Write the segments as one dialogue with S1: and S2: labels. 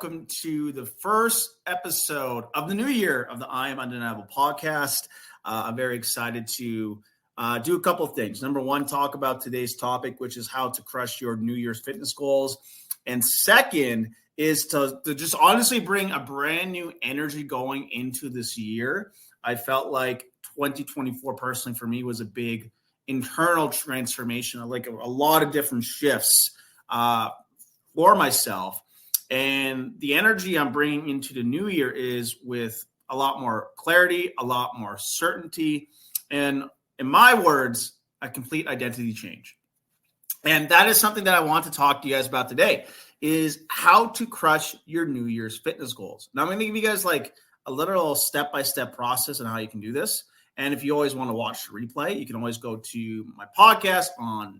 S1: welcome to the first episode of the new year of the I Am Undeniable podcast. I'm very excited to do a couple of things. Number one, talk about today's topic, which is how to crush your New Year's fitness goals. And second is to just honestly bring a brand new energy going into this year. I felt like 2024 personally for me was a big internal transformation, like a lot of different shifts for myself. And the energy I'm bringing into the new year is with a lot more clarity, a lot more certainty, and in my words, a complete identity change. And that is something that I want to talk to you guys about today, is how to crush your New Year's fitness goals. Now, I'm going to give you guys like a literal step-by-step process on how you can do this. And if you always want to watch the replay, you can always go to my podcast on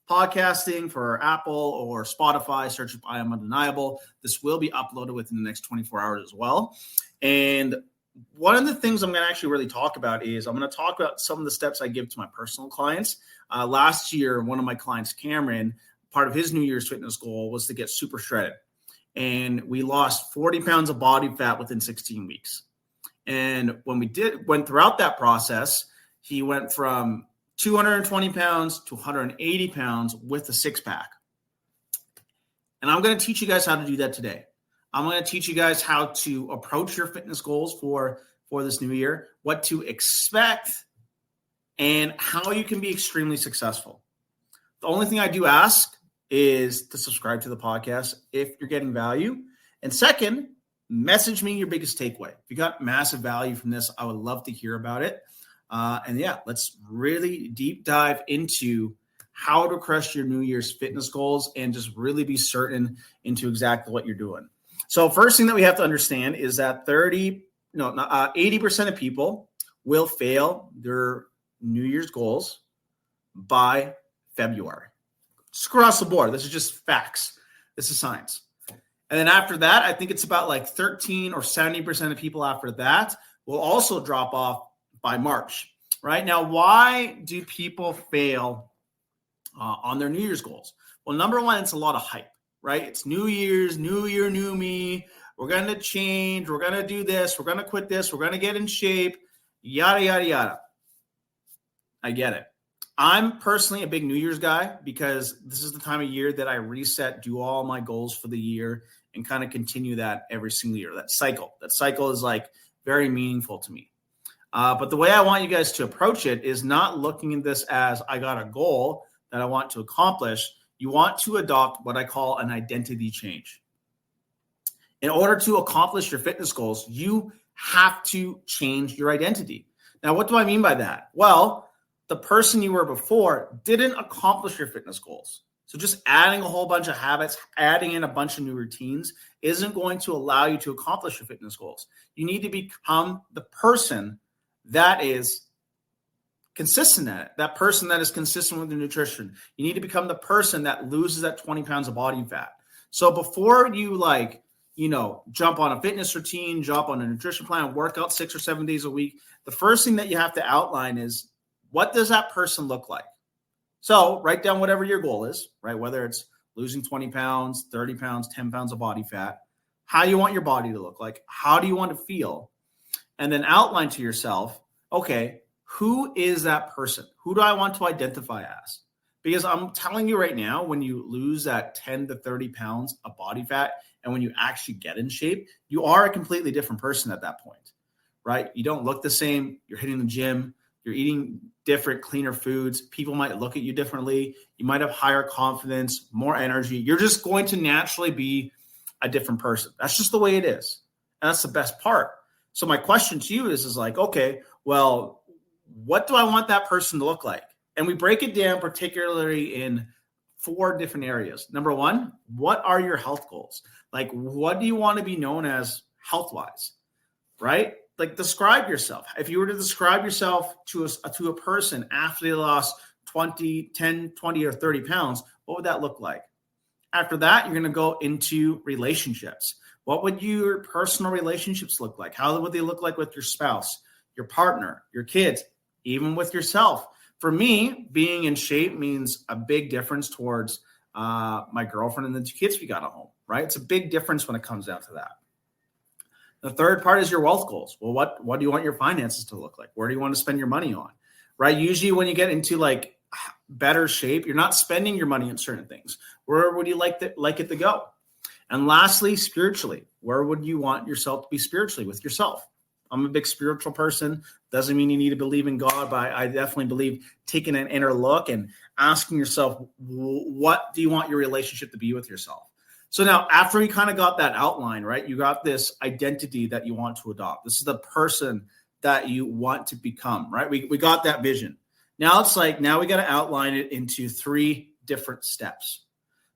S1: podcasting for Apple or Spotify. Search up I Am Undeniable. This will be uploaded within the next 24 hours as well. And one of the things I'm going to actually really talk about is I'm going to talk about some of the steps I give to my personal clients. Last year, one of my clients, Cameron, part of his New Year's fitness goal was to get super shredded. And we lost 40 pounds of body fat within 16 weeks. And when we went throughout that process, he went from 220 pounds to 180 pounds with a six-pack. And I'm going to teach you guys how to do that today. I'm going to teach you guys how to approach your fitness goals for this new year, what to expect, and how you can be extremely successful. The only thing I do ask is to subscribe to the podcast if you're getting value. And second, message me your biggest takeaway. If you got massive value from this, I would love to hear about it. And yeah, let's really deep dive into how to crush your New Year's fitness goals and just really be certain into exactly what you're doing. So first thing that we have to understand is that 80% of people will fail their New Year's goals by February. It's across the board. This is just facts. This is science. And then after that, I think it's about like 13 or 70% of people after that will also drop off by March, right? Now, why do people fail on their New Year's goals? Well, number one, it's a lot of hype, right? It's New Year's, new year, new me. We're going to change. We're going to do this. We're going to quit this. We're going to get in shape, yada, yada, yada. I get it. I'm personally a big New Year's guy because this is the time of year that I reset, do all my goals for the year, and kind of continue that every single year. That cycle is like very meaningful to me. But the way I want you guys to approach it is not looking at this as I got a goal that I want to accomplish. You want to adopt what I call an identity change. In order to accomplish your fitness goals, you have to change your identity. Now, what do I mean by that? Well, the person you were before didn't accomplish your fitness goals. So just adding a whole bunch of habits, adding in a bunch of new routines isn't going to allow you to accomplish your fitness goals. You need to become the person that is consistent at it, that person that is consistent with your nutrition. You need to become the person that loses that 20 pounds of body fat. So before you jump on a fitness routine, jump on a nutrition plan, work out 6 or 7 days a week, the first thing that you have to outline is, what does that person look like? So write down whatever your goal is, right? Whether it's losing 20 pounds, 30 pounds, 10 pounds of body fat, how you want your body to look like, how do you want to feel? And then outline to yourself, okay, who is that person? Who do I want to identify as? Because I'm telling you right now, when you lose that 10 to 30 pounds of body fat and when you actually get in shape, you are a completely different person at that point, right? You don't look the same. You're hitting the gym. You're eating different, cleaner foods. People might look at you differently. You might have higher confidence, more energy. You're just going to naturally be a different person. That's just the way it is. And that's the best part. So my question to you is like, okay, well, what do I want that person to look like? And we break it down particularly in 4 different areas. Number one, what are your health goals? Like, what do you want to be known as health-wise, right? Like, describe yourself. If you were to describe yourself to a person after they lost 10, 20, or 30 pounds, what would that look like? After that, you're going to go into relationships. What would your personal relationships look like? How would they look like with your spouse, your partner, your kids, even with yourself? For me, being in shape means a big difference towards my girlfriend and the 2 kids we got at home, right? It's a big difference when it comes down to that. The third part is your wealth goals. Well, what do you want your finances to look like? Where do you want to spend your money on, right? Usually when you get into like better shape, you're not spending your money on certain things. Where would you like it to go? And lastly, spiritually, where would you want yourself to be spiritually with yourself? I'm a big spiritual person. Doesn't mean you need to believe in God, but I definitely believe taking an inner look and asking yourself, what do you want your relationship to be with yourself? So now after you kind of got that outline, right, you got this identity that you want to adopt. This is the person that you want to become, right? We got that vision. Now it's like, now we got to outline it into 3 different steps.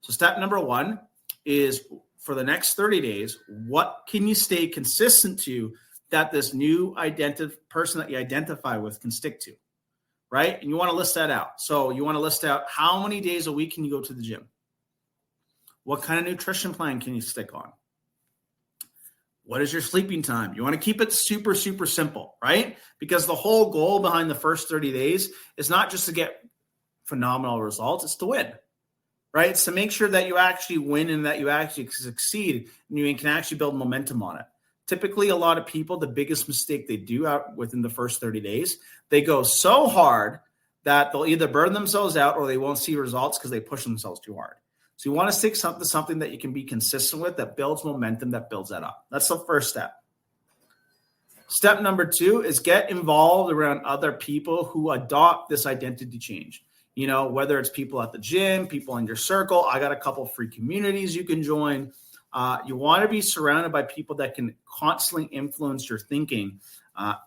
S1: So step number 1 is for the next 30 days, what can you stay consistent to that this new person that you identify with can stick to, right? And you want to list that out. So you want to list out how many days a week can you go to the gym? What kind of nutrition plan can you stick on? What is your sleeping time? You want to keep it super, super simple, right? Because the whole goal behind the first 30 days is not just to get phenomenal results, it's to win, right? It's to make sure that you actually win and that you actually succeed and you can actually build momentum on it. Typically, a lot of people, the biggest mistake they do out within the first 30 days, they go so hard that they'll either burn themselves out or they won't see results because they push themselves too hard. So you want to stick to something that you can be consistent with, that builds momentum, that builds that up. That's the first step. Step number 2 is get involved around other people who adopt this identity change. You know, whether it's people at the gym, people in your circle. I got a couple free communities you can join. You want to be surrounded by people that can constantly influence your thinking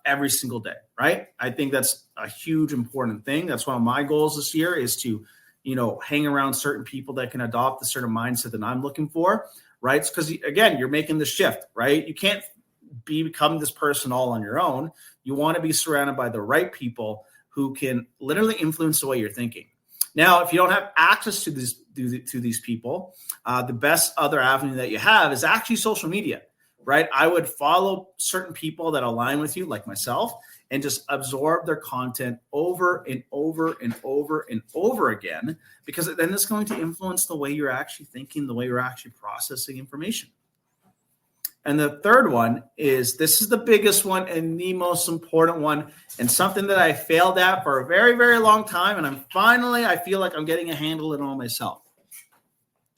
S1: every single day, right? I think that's a huge important thing. That's one of my goals this year is to, hang around certain people that can adopt the certain mindset that I'm looking for, right? Because again, you're making the shift, right? You can't become this person all on your own. You want to be surrounded by the right people who can literally influence the way you're thinking. Now, if you don't have access to these people, the best other avenue that you have is actually social media, right? I would follow certain people that align with you, like myself, and just absorb their content over and over and over and over again, because then it's going to influence the way you're actually thinking, the way you're actually processing information. And the third one is, this is the biggest one and the most important one, and something that I failed at for a very, very long time. And I feel like I'm getting a handle on it all myself.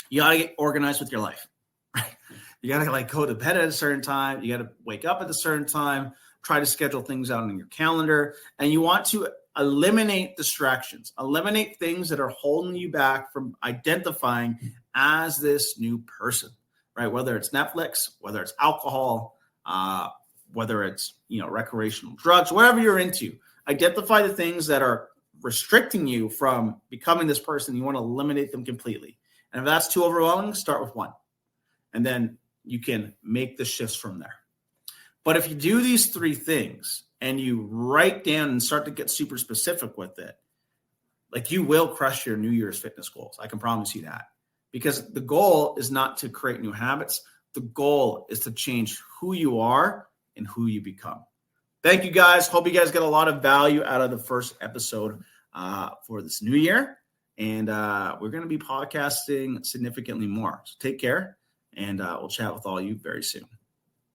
S1: You got to get organized with your life. Right? You got to go to bed at a certain time. You got to wake up at a certain time, try to schedule things out on your calendar. And you want to eliminate distractions, eliminate things that are holding you back from identifying as this new person. Right, whether it's Netflix, whether it's alcohol, whether it's recreational drugs, whatever you're into, identify the things that are restricting you from becoming this person. You want to eliminate them completely. And if that's too overwhelming, start with 1, and then you can make the shifts from there. But if you do these 3 things and you write down and start to get super specific with it, like, you will crush your New Year's fitness goals. I can promise you that. Because the goal is not to create new habits. The goal is to change who you are and who you become. Thank you, guys. Hope you guys get a lot of value out of the first episode for this new year. And we're going to be podcasting significantly more. So take care, and we'll chat with all you very soon.